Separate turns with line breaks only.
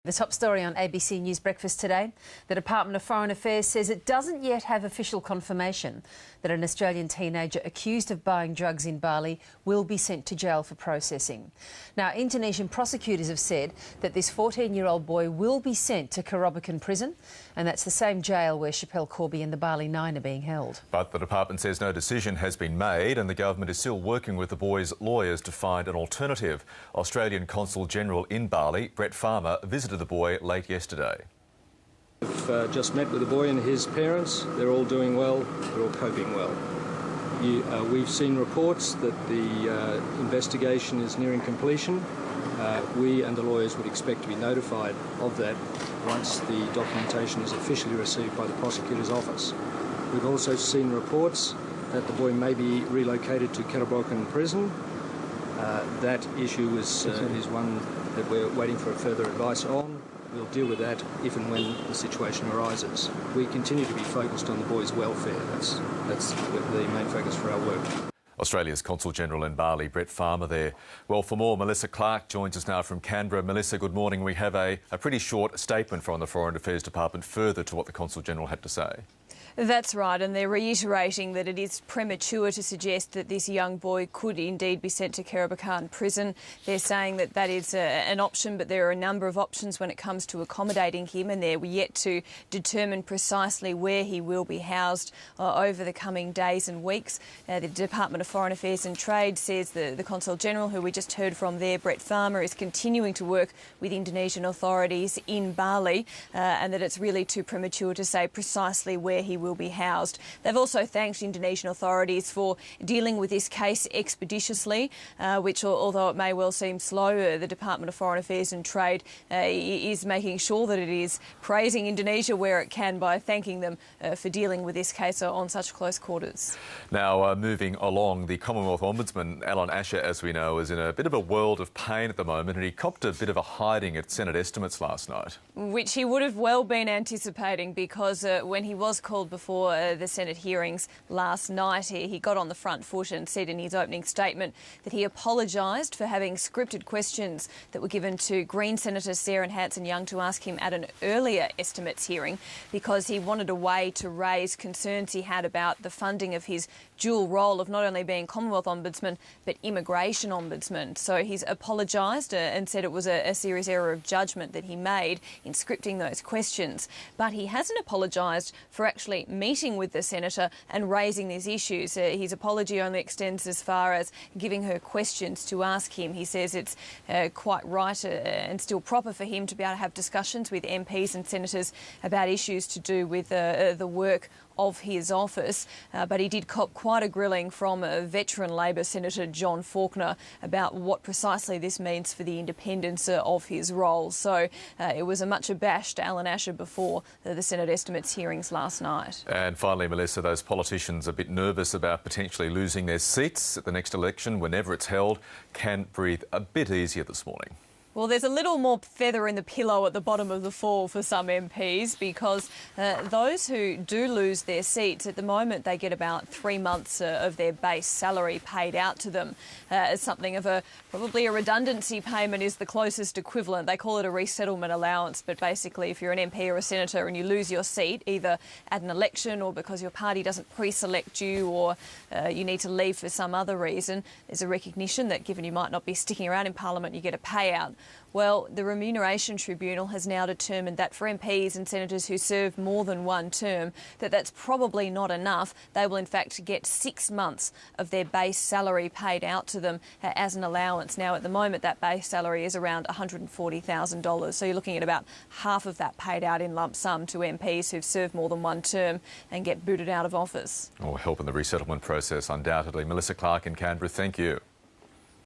The top story on ABC News Breakfast today, the Department of Foreign Affairs says it doesn't yet have official confirmation that an Australian teenager accused of buying drugs in Bali will be sent to jail for processing. Now, Indonesian prosecutors have said that this 14-year-old boy will be sent to Kerobokan prison, and that's the same jail where Schapelle Corby and the Bali Nine are being held.
But the department says no decision has been made and the government is still working with the boy's lawyers to find an alternative. Australian Consul General in Bali, Brett Farmer, visited the boy late yesterday.
I've just met with the boy and his parents. They're all doing well. They're all coping well. We've seen reports that the investigation is nearing completion. We and the lawyers would expect to be notified of that once the documentation is officially received by the prosecutor's office. We've also seen reports that the boy may be relocated to Kerobokan prison. That issue is one that we're waiting for further advice on. We'll deal with that if and when the situation arises. We continue to be focused on the boy's welfare. That's the main focus for our work.
Australia's Consul General in Bali, Brett Farmer there. Well, for more, Melissa Clark joins us now from Canberra. Melissa, good morning. We have a pretty short statement from the Foreign Affairs Department further to what the Consul General had to say.
That's right, and they're reiterating that it is premature to suggest that this young boy could indeed be sent to Kerobokan prison. They're saying that that is an option, but there are a number of options when it comes to accommodating him, and they're yet to determine precisely where he will be housed over the coming days and weeks. The Department of Foreign Affairs and Trade says the Consul General, who we just heard from there, Brett Farmer, is continuing to work with Indonesian authorities in Bali, and that it's really too premature to say precisely where he will be housed. They've also thanked Indonesian authorities for dealing with this case expeditiously, which, although it may well seem slow, the Department of Foreign Affairs and Trade is making sure that it is praising Indonesia where it can by thanking them for dealing with this case on such close quarters.
Now, moving along, the Commonwealth Ombudsman, Alan Asher, as we know, is in a bit of a world of pain at the moment, and he copped a bit of a hiding at Senate estimates last night.
Which he would have well been anticipating, because when he was called before the Senate hearings last night, he got on the front foot and said in his opening statement that he apologised for having scripted questions that were given to Green Senator Sarah Hanson-Young to ask him at an earlier estimates hearing, because he wanted a way to raise concerns he had about the funding of his dual role of not only being Commonwealth Ombudsman but Immigration Ombudsman. So he's apologised and said it was a serious error of judgment that he made in scripting those questions. But he hasn't apologised for actually meeting with the Senator and raising these issues. His apology only extends as far as giving her questions to ask him. He says it's quite right and still proper for him to be able to have discussions with MPs and senators about issues to do with the work of his office, but he did cop quite a grilling from veteran Labor Senator John Faulkner about what precisely this means for the independence of his role. So it was a much abashed Alan Asher before the Senate estimates hearings last night.
And finally, Melissa, those politicians a bit nervous about potentially losing their seats at the next election, whenever it's held, can breathe a bit easier this morning.
Well, there's a little more feather in the pillow at the bottom of the fall for some MPs, because those who do lose their seats at the moment, they get about 3 months of their base salary paid out to them. As something of probably a redundancy payment is the closest equivalent. They call it a resettlement allowance, but basically if you're an MP or a senator and you lose your seat, either at an election or because your party doesn't pre-select you, or you need to leave for some other reason, there's a recognition that given you might not be sticking around in Parliament, you get a payout. Well, the Remuneration Tribunal has now determined that for MPs and senators who serve more than one term, that's probably not enough. They will in fact get 6 months of their base salary paid out to them as an allowance. Now, at the moment, that base salary is around $140,000. So you're looking at about half of that paid out in lump sum to MPs who've served more than one term and get booted out of office.
Or help in the resettlement process, undoubtedly. Melissa Clark in Canberra, thank you.